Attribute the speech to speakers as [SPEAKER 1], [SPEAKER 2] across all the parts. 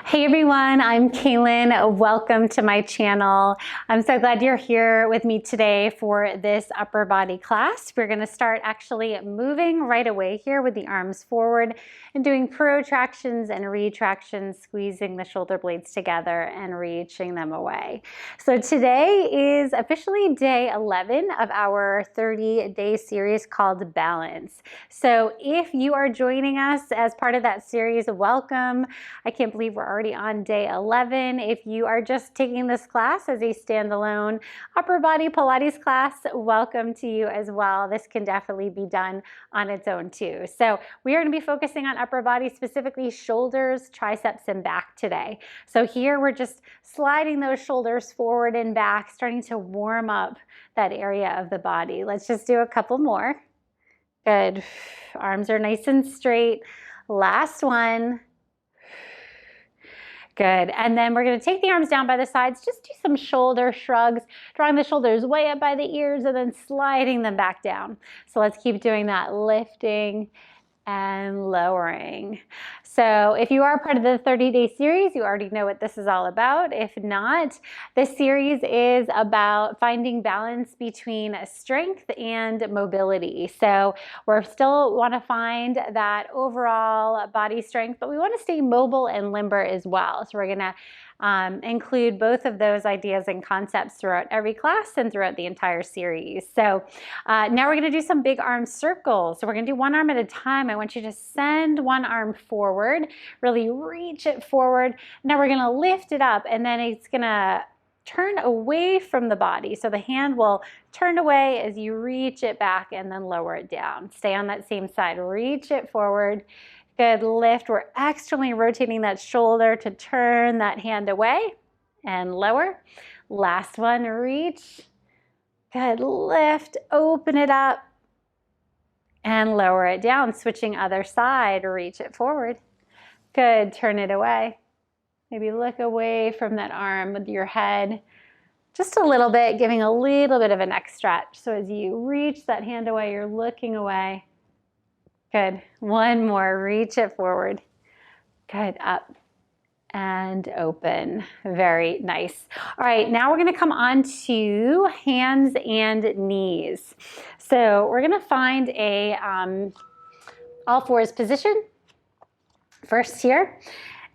[SPEAKER 1] Hey everyone, I'm Cailin. Welcome to my channel. I'm so glad you're here with me today for this upper body class. We're going to start actually moving right away here with the arms forward and doing protractions and retractions, squeezing the shoulder blades together and reaching them away. So today is officially day 11 of our 30-day series called Balance. So if you are joining us as part of that series, welcome. I can't believe we're already on day 11. If you are just taking this class as a standalone upper body Pilates class, welcome to you as well. This can definitely be done on its own too. So we are going to be focusing on upper body, specifically shoulders, triceps, and back today. So here we're just sliding those shoulders forward and back, starting to warm up that area of the body. Let's just do a couple more. Good. Arms are nice and straight. Last one. Good. And then we're going to take the arms down by the sides. Just do some shoulder shrugs, drawing the shoulders way up by the ears and then sliding them back down. So let's keep doing that, lifting and lowering. So if you are part of the 30-day series, you already know what this is all about. If not, this series is about finding balance between strength and mobility. So we still want to find that overall body strength, but we want to stay mobile and limber as well. So we're going to include both of those ideas and concepts throughout every class and throughout the entire series. So now we're going to do some big arm circles. So we're going to do one arm at a time. I want you to send one arm forward, really reach it forward. Now we're going to lift it up, and then it's going to turn away from the body. So the hand will turn away as you reach it back and then lower it down. Stay on that same side. Reach it forward. Good, lift. We're externally rotating that shoulder to turn that hand away and lower. Last one, reach. Good, lift, open it up and lower it down. Switching other side, reach it forward. Good, turn it away. Maybe look away from that arm with your head just a little bit, giving a little bit of a neck stretch. So as you reach that hand away, you're looking away. Good. One more. Reach it forward. Good. Up and open. Very nice. All right. Now we're going to come on to hands and knees. So we're going to find a all fours position first here.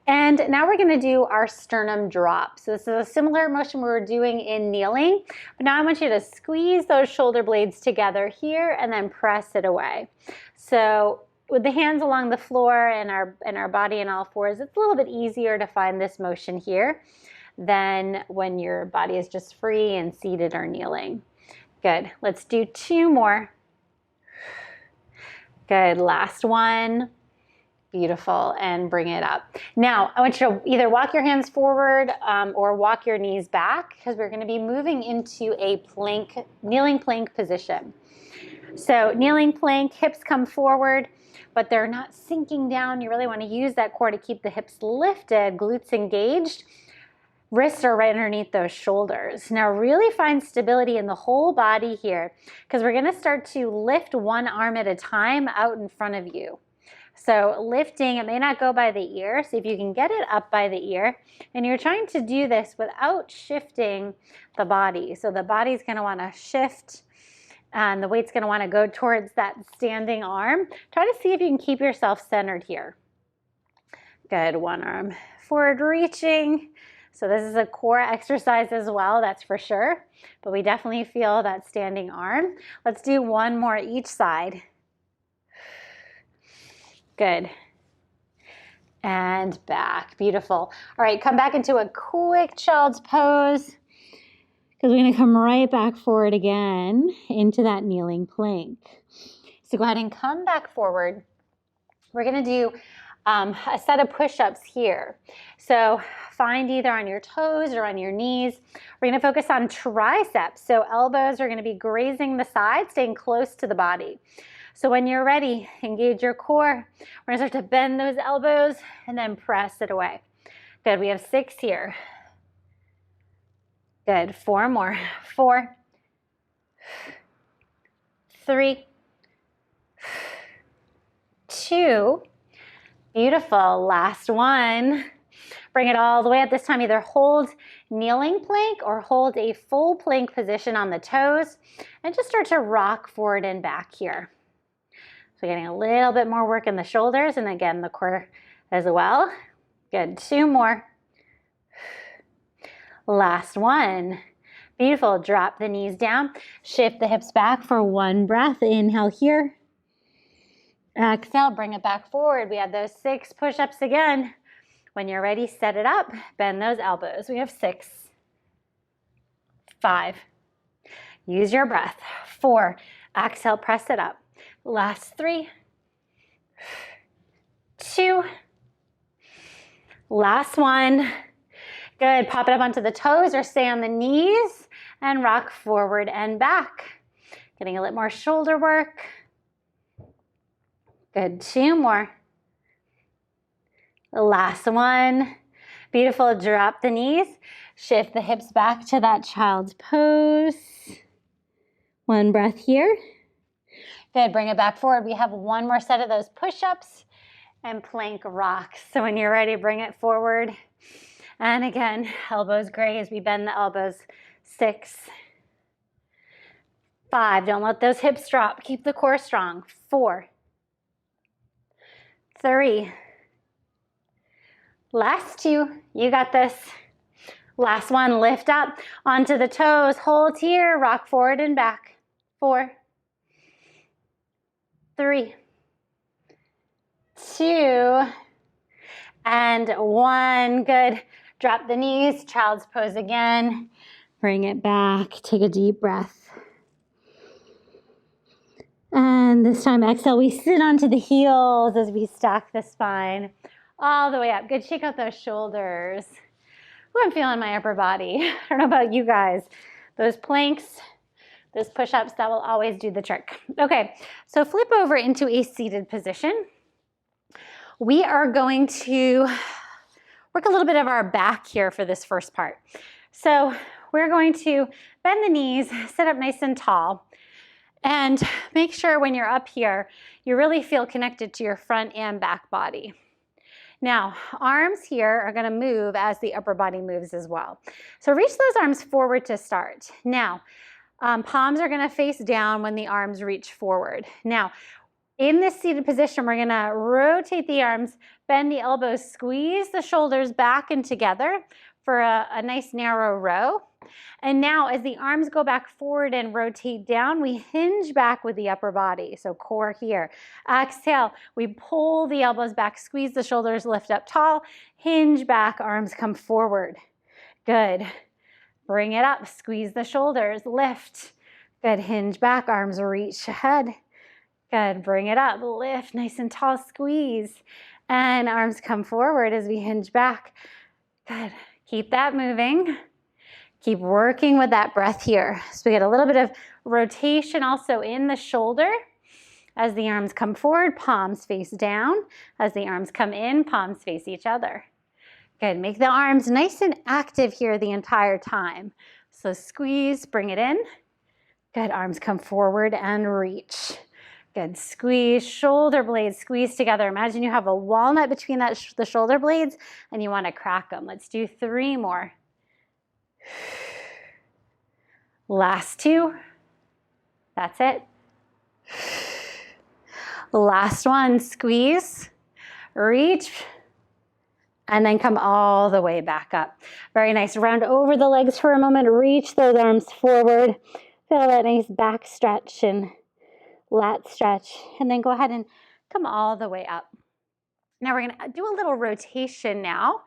[SPEAKER 1] And now we're going to do our sternum drop. So this is a similar motion we were doing in kneeling. But now I want you to squeeze those shoulder blades together here and then press it away. So with the hands along the floor and our body in all fours, it's a little bit easier to find this motion here than when your body is just free and seated or kneeling. Good. Let's do two more. Good. Last one. Beautiful, and bring it up. Now, I want you to either walk your hands forward or walk your knees back, because we're going to be moving into a plank, kneeling plank position. So kneeling plank, hips come forward, but they're not sinking down. You really want to use that core to keep the hips lifted, glutes engaged. Wrists are right underneath those shoulders. Now really find stability in the whole body here, because we're going to start to lift one arm at a time out in front of you. So lifting, it may not go by the ear, so if you can get it up by the ear, and you're trying to do this without shifting the body. So the body's going to want to shift, and the weight's going to want to go towards that standing arm. Try to see if you can keep yourself centered here. Good, one arm forward reaching. So this is a core exercise as well, that's for sure, but we definitely feel that standing arm. Let's do one more each side. Good. And back. Beautiful. All right, come back into a quick child's pose, because we're going to come right back forward again into that kneeling plank. So go ahead and come back forward. We're going to do a set of push-ups here. So find either on your toes or on your knees. We're going to focus on triceps. So elbows are going to be grazing the side, staying close to the body. So when you're ready, engage your core. We're going to start to bend those elbows and then press it away. Good. We have 6 here. Good. 4 more. 4, 3, 2. Beautiful. Last one. Bring it all the way up. This time either hold kneeling plank or hold a full plank position on the toes and just start to rock forward and back here. So getting a little bit more work in the shoulders and again the core as well. Good, 2 more. Last one. Beautiful, drop the knees down, shift the hips back for 1 breath. Inhale here. Exhale, bring it back forward. We have those 6 push-ups again. When you're ready, set it up, bend those elbows. We have 6, 5, use your breath, 4, exhale, press it up. Last 3, 2, last 1. Good, pop it up onto the toes or stay on the knees and rock forward and back. Getting a little more shoulder work. Good, 2 more. Last one. Beautiful, drop the knees. Shift the hips back to that child's pose. 1 breath here. Good, bring it back forward. We have 1 more set of those push-ups and plank rocks. So when you're ready, bring it forward. And again, elbows graze. We bend the elbows. 6, 5, don't let those hips drop. Keep the core strong. 4, 3, last 2, you got this. Last one, lift up onto the toes, hold here, rock forward and back. 4, 3, 2, and 1. Good. Drop the knees, child's pose again. Bring it back, take a deep breath. And this time, exhale, we sit onto the heels as we stack the spine all the way up. Good, shake out those shoulders. Ooh, I'm feeling my upper body. I don't know about you guys. Those planks, those push-ups, that will always do the trick. Okay, so flip over into a seated position. We are going to work a little bit of our back here for this first part. So we're going to bend the knees, sit up nice and tall, and make sure when you're up here, you really feel connected to your front and back body. Now, arms here are going to move as the upper body moves as well. So reach those arms forward to start. Now, palms are going to face down when the arms reach forward. Now, in this seated position, we're going to rotate the arms, bend the elbows, squeeze the shoulders back and together for a nice narrow row. And now as the arms go back forward and rotate down, we hinge back with the upper body. So core here. Exhale, we pull the elbows back, squeeze the shoulders, lift up tall, hinge back, arms come forward. Good. Bring it up, squeeze the shoulders, lift. Good, hinge back, arms reach ahead. Good, bring it up, lift, nice and tall, squeeze. And arms come forward as we hinge back. Good, keep that moving. Keep working with that breath here. So we get a little bit of rotation also in the shoulder as the arms come forward, palms face down. As the arms come in, palms face each other. Good, make the arms nice and active here the entire time. So squeeze, bring it in. Good, arms come forward and reach. Good, squeeze, shoulder blades squeeze together. Imagine you have a walnut between the shoulder blades and you want to crack them. Let's do 3 more. Last 2. That's it. Last one, squeeze, reach, and then come all the way back up. Very nice. Round over the legs for a moment. Reach those arms forward. Feel that nice back stretch and lat stretch. And then go ahead and come all the way up. Now we're going to do a little rotation now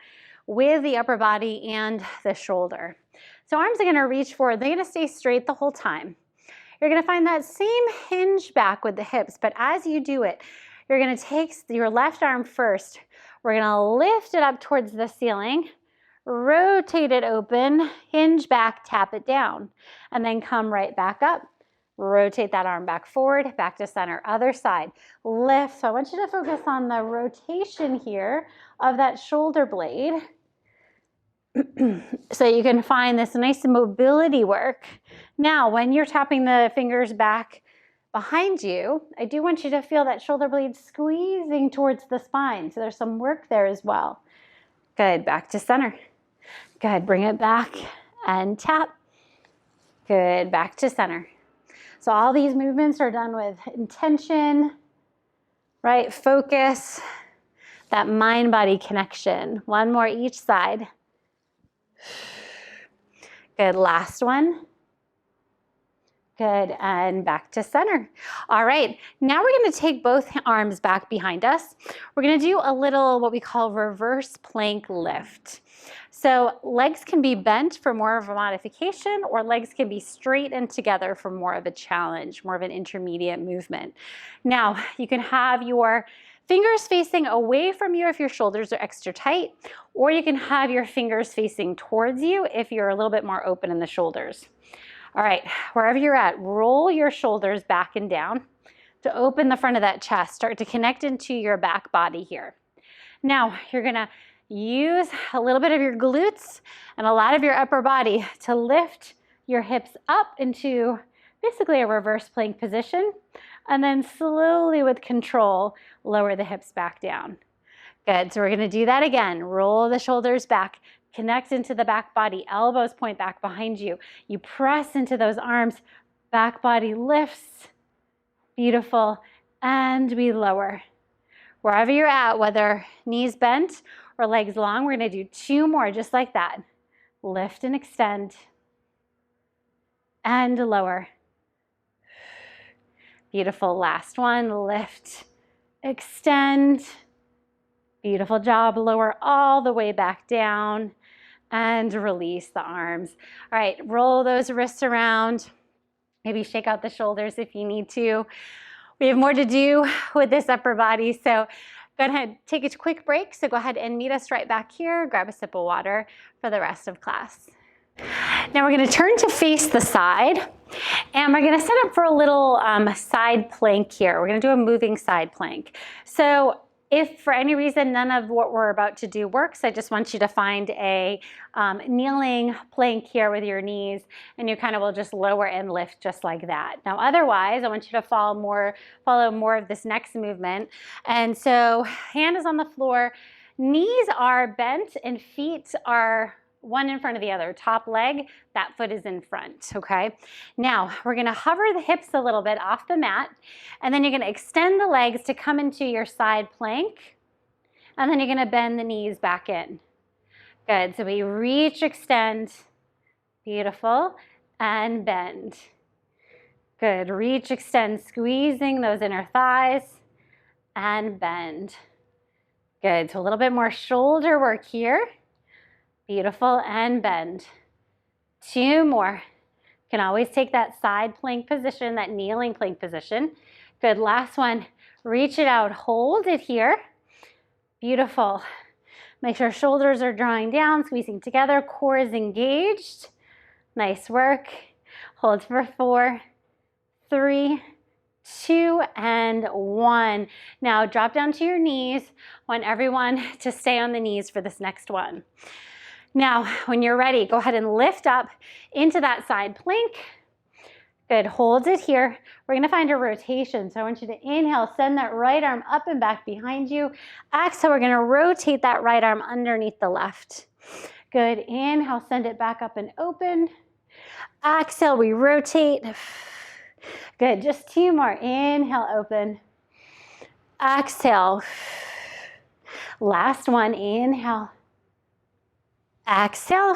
[SPEAKER 1] with the upper body and the shoulder. So arms are going to reach forward. They're going to stay straight the whole time. You're going to find that same hinge back with the hips, but as you do it, you're going to take your left arm first. We're going to lift it up towards the ceiling, rotate it open, hinge back, tap it down, and then come right back up. Rotate that arm back forward, back to center, other side. Lift. So I want you to focus on the rotation here of that shoulder blade so you can find this nice mobility work. Now, when you're tapping the fingers back behind you, I do want you to feel that shoulder blade squeezing towards the spine. So there's some work there as well. Good, back to center. Good, bring it back and tap. Good, back to center. So all these movements are done with intention, right? Focus, that mind-body connection. One more each side. Good, last one. Good, and back to center. All right, now we're gonna take both arms back behind us. We're gonna do a little, what we call reverse plank lift. So legs can be bent for more of a modification, or legs can be straight and together for more of a challenge, more of an intermediate movement. Now, you can have your fingers facing away from you if your shoulders are extra tight, or you can have your fingers facing towards you if you're a little bit more open in the shoulders. All right, wherever you're at, roll your shoulders back and down to open the front of that chest. Start to connect into your back body here. Now, you're gonna use a little bit of your glutes and a lot of your upper body to lift your hips up into basically a reverse plank position, and then slowly with control, lower the hips back down. Good, so we're gonna do that again. Roll the shoulders back, connect into the back body, elbows point back behind you. You press into those arms, back body lifts, beautiful, and we lower. Wherever you're at, whether knees bent or legs long, we're gonna do 2 more just like that. Lift and extend, and lower. Beautiful, last one, lift, extend. Beautiful job, lower all the way back down and release the arms. All right, roll those wrists around. Maybe shake out the shoulders if you need to. We have more to do with this upper body, so go ahead, take a quick break. So go ahead and meet us right back here. Grab a sip of water for the rest of class. Now we're gonna turn to face the side, and we're gonna set up for a little side plank here. We're gonna do a moving side plank. So if for any reason none of what we're about to do works, I just want you to find a kneeling plank here with your knees, and you kind of will just lower and lift just like that. Now otherwise, I want you to follow more of this next movement. And so hand is on the floor, knees are bent and feet are one in front of the other. Top leg, that foot is in front, okay? Now, we're gonna hover the hips a little bit off the mat, and then you're gonna extend the legs to come into your side plank, and then you're gonna bend the knees back in. Good, so we reach, extend, beautiful, and bend. Good, reach, extend, squeezing those inner thighs, and bend. Good, so a little bit more shoulder work here. Beautiful, and bend. 2 more. You can always take that side plank position, that kneeling plank position. Good, last one. Reach it out, hold it here. Beautiful. Make sure shoulders are drawing down, squeezing together, core is engaged. Nice work. Hold for 4, 3, 2, and 1. Now drop down to your knees. I want everyone to stay on the knees for this next one. Now, when you're ready, go ahead and lift up into that side plank. Good, hold it here. We're gonna find a rotation. So I want you to inhale, send that right arm up and back behind you. Exhale, we're gonna rotate that right arm underneath the left. Good, inhale, send it back up and open. Exhale, we rotate. Good, just 2 more. Inhale, open. Exhale. Last one, inhale. Exhale.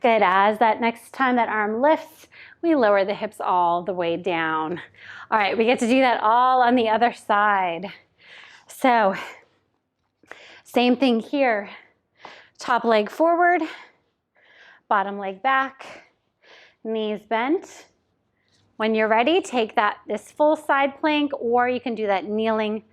[SPEAKER 1] Good, as that next time that arm lifts, we lower the hips all the way down. All right, we get to do that all on the other side. So, same thing here. Top leg forward, bottom leg back, knees bent. When you're ready, take this full side plank, or you can do that kneeling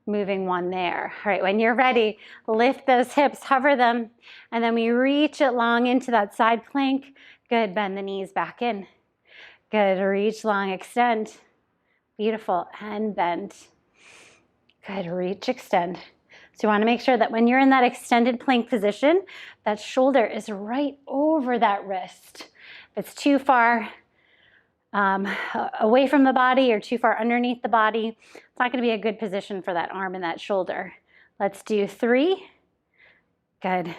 [SPEAKER 1] moving one there. All right, when you're ready, lift those hips, hover them, and then we reach it long into that side plank. Good, bend the knees back in. Good, reach long, extend. Beautiful, and bend. Good, reach, extend. So you wanna make sure that when you're in that extended plank position, that shoulder is right over that wrist. If it's too far away from the body or too far underneath the body, it's not gonna be a good position for that arm and that shoulder. Let's do 3, Good.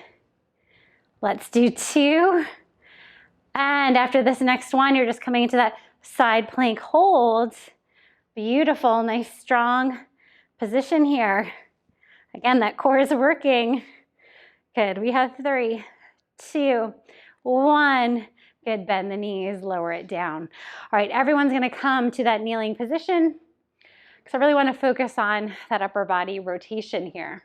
[SPEAKER 1] Let's do 2. And after this next one, you're just coming into that side plank hold. Beautiful, nice, strong position here. Again, that core is working. Good, we have 3, 2, 1. Good, bend the knees, lower it down. All right, everyone's gonna come to that kneeling position because I really wanna focus on that upper body rotation here.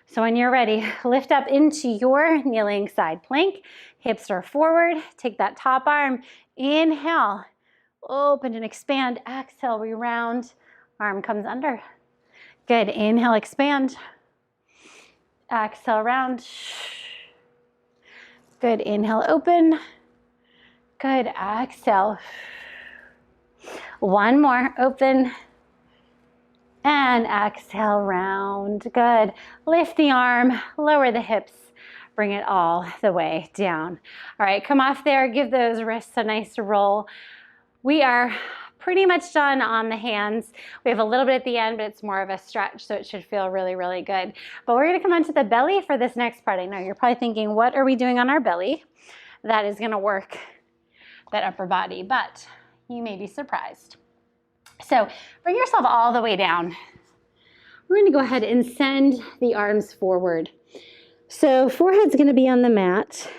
[SPEAKER 1] So when you're ready, lift up into your kneeling side plank. Hips are forward. Take that top arm. Inhale, open and expand. Exhale, we round. Arm comes under. Good, inhale, expand. Exhale, round. Good, inhale, open. Good, exhale. One more, open. And exhale, round. Good. Lift the arm, lower the hips, bring it all the way down. All right, come off there, give those wrists a nice roll. We are pretty much done on the hands. We have a little bit at the end, but it's more of a stretch, so it should feel really, really good. But we're gonna come onto the belly for this next part. I know you're probably thinking, what are we doing on our belly? That is gonna work that upper body, but you may be surprised. So bring yourself all the way down. We're going to go ahead and send the arms forward. So forehead's going to be on the mat.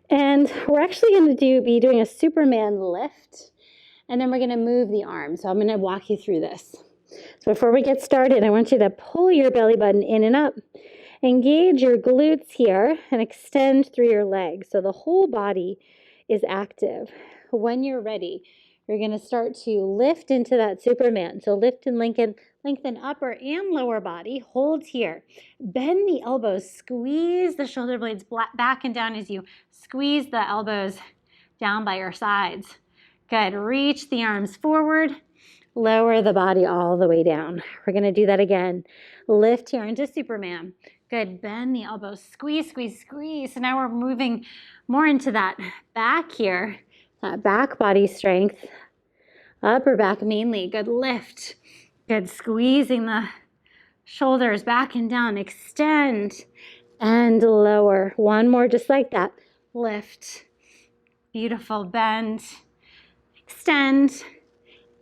[SPEAKER 1] And we're actually going to be doing a Superman lift. And then we're going to move the arms. So I'm going to walk you through this. So before we get started, I want you to pull your belly button in and up. Engage your glutes here and extend through your legs. So the whole body is active. When you're ready, you're going to start to lift into that Superman. So lift and lengthen upper and lower body. Hold here. Bend the elbows. Squeeze the shoulder blades back and down as you squeeze the elbows down by your sides. Good. Reach the arms forward. Lower the body all the way down. We're going to do that again. Lift here into Superman. Good. Bend the elbows. Squeeze, squeeze, squeeze. So now we're moving more into that back here. That back body strength, upper back mainly. Good, lift. Good, squeezing the shoulders back and down. Extend and lower. One more just like that. Lift. Beautiful, bend. Extend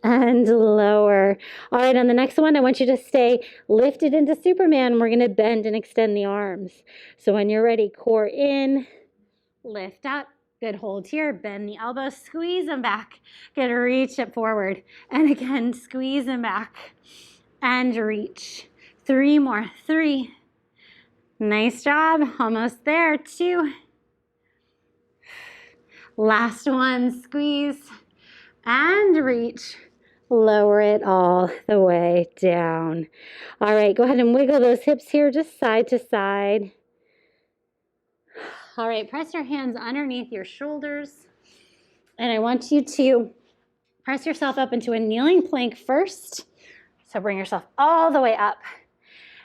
[SPEAKER 1] and lower. All right, on the next one, I want you to stay lifted into Superman. We're going to bend and extend the arms. So when you're ready, core in, lift up. Good, hold here, bend the elbows, squeeze them back. Good, reach it forward. And again, squeeze them back and reach. 3 more, 3. Nice job, almost there, 2. Last one, squeeze and reach. Lower it all the way down. All right, go ahead and wiggle those hips here, just side to side. All right, press your hands underneath your shoulders. And I want you to press yourself up into a kneeling plank first. So bring yourself all the way up.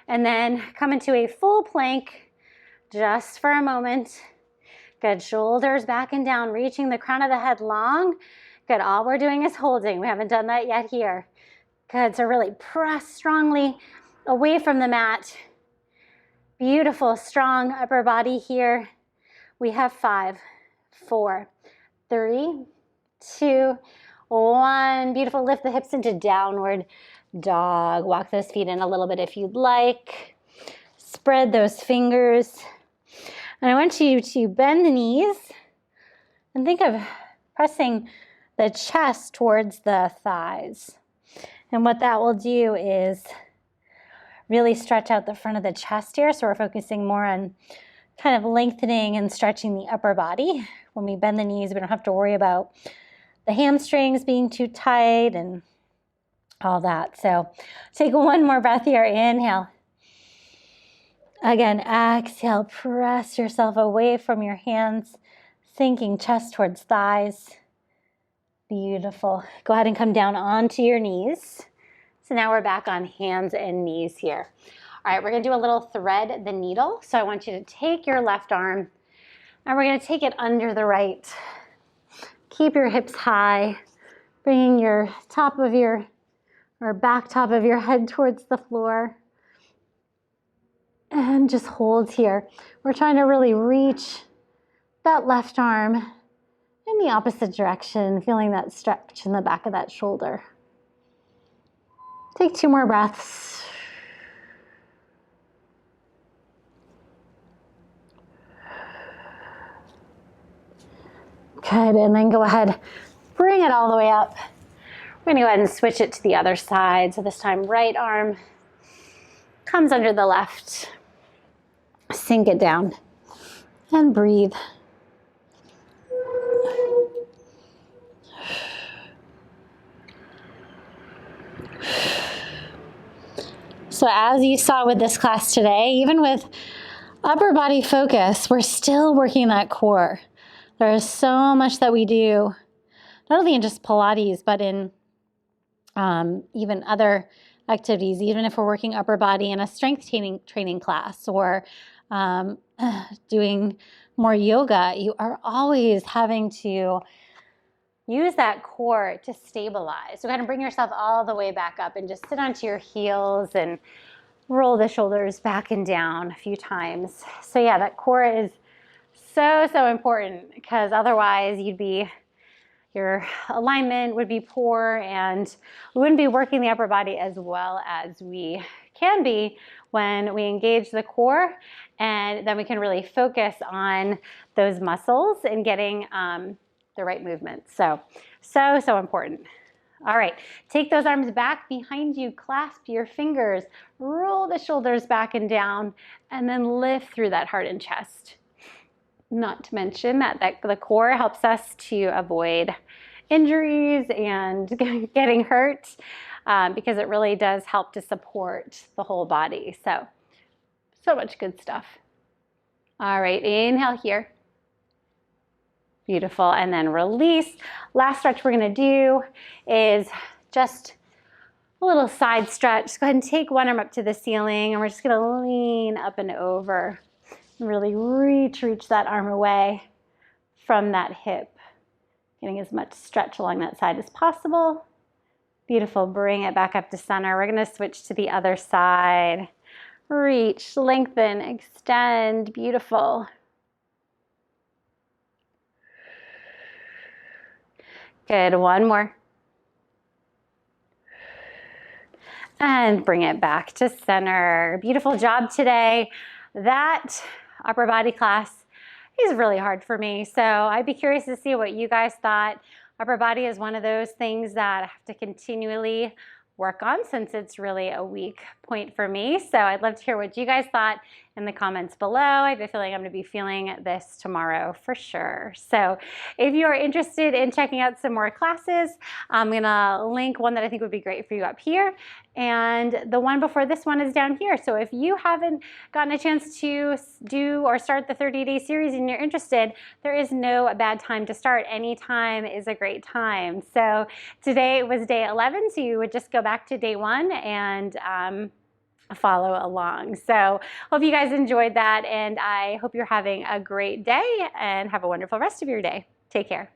[SPEAKER 1] And then come into a full plank just for a moment. Good, shoulders back and down, reaching the crown of the head long. Good, all we're doing is holding. We haven't done that yet here. Good, so really press strongly away from the mat. Beautiful, strong upper body here. We have 5, 4, 3, 2, 1. Beautiful. Lift the hips into downward dog. Walk those feet in a little bit if you'd like. Spread those fingers. And I want you to bend the knees and think of pressing the chest towards the thighs. And what that will do is really stretch out the front of the chest here. So we're focusing more on kind of lengthening and stretching the upper body. When we bend the knees, we don't have to worry about the hamstrings being too tight and all that. So take one more breath here. Inhale. Again, exhale. Press yourself away from your hands, sinking chest towards thighs. Beautiful. Go ahead and come down onto your knees. So now we're back on hands and knees here. All right, we're going to do a little thread the needle. So I want you to take your left arm and we're going to take it under the right. Keep your hips high, bringing your back top of your head towards the floor. And just hold here. We're trying to really reach that left arm in the opposite direction, feeling that stretch in the back of that shoulder. Take 2 more breaths. Good, and then go ahead, bring it all the way up. We're gonna go ahead and switch it to the other side. So this time, right arm comes under the left. Sink it down and breathe. So as you saw with this class today, even with upper body focus, we're still working that core. There is so much that we do, not only in just Pilates, but in even other activities, even if we're working upper body in a strength training class or doing more yoga, you are always having to use that core to stabilize. So kind of bring yourself all the way back up and just sit onto your heels and roll the shoulders back and down a few times. So yeah, that core is so important, because otherwise your alignment would be poor and we wouldn't be working the upper body as well as we can be when we engage the core, and then we can really focus on those muscles and getting the right movement. So important. All right, take those arms back behind you, clasp your fingers, roll the shoulders back and down, and then lift through that heart and chest. Not to mention that the core helps us to avoid injuries and getting hurt, because it really does help to support the whole body. So much good stuff. All right, inhale here. Beautiful, and then release. Last stretch we're gonna do is just a little side stretch. So go ahead and take one arm up to the ceiling, and we're just gonna lean up and over. Really reach that arm away from that hip. Getting as much stretch along that side as possible. Beautiful, bring it back up to center. We're gonna switch to the other side. Reach, lengthen, extend, beautiful. Good, one more. And bring it back to center. Beautiful job today. That upper body class is really hard for me, so I'd be curious to see what you guys thought. Upper body is one of those things that I have to continually work on, since it's really a weak point for me. So I'd love to hear what you guys thought in the comments below. I have a feeling I'm going to be feeling this tomorrow for sure. So if you are interested in checking out some more classes, I'm going to link one that I think would be great for you up here, and the one before this one is down here. So if you haven't gotten a chance to do or start the 30-day series and you're interested, there is no bad time to start. Any time is a great time. So today was day 11, so you would just go back to day 1 and follow along. So hope you guys enjoyed that, and I hope you're having a great day and have a wonderful rest of your day. Take care.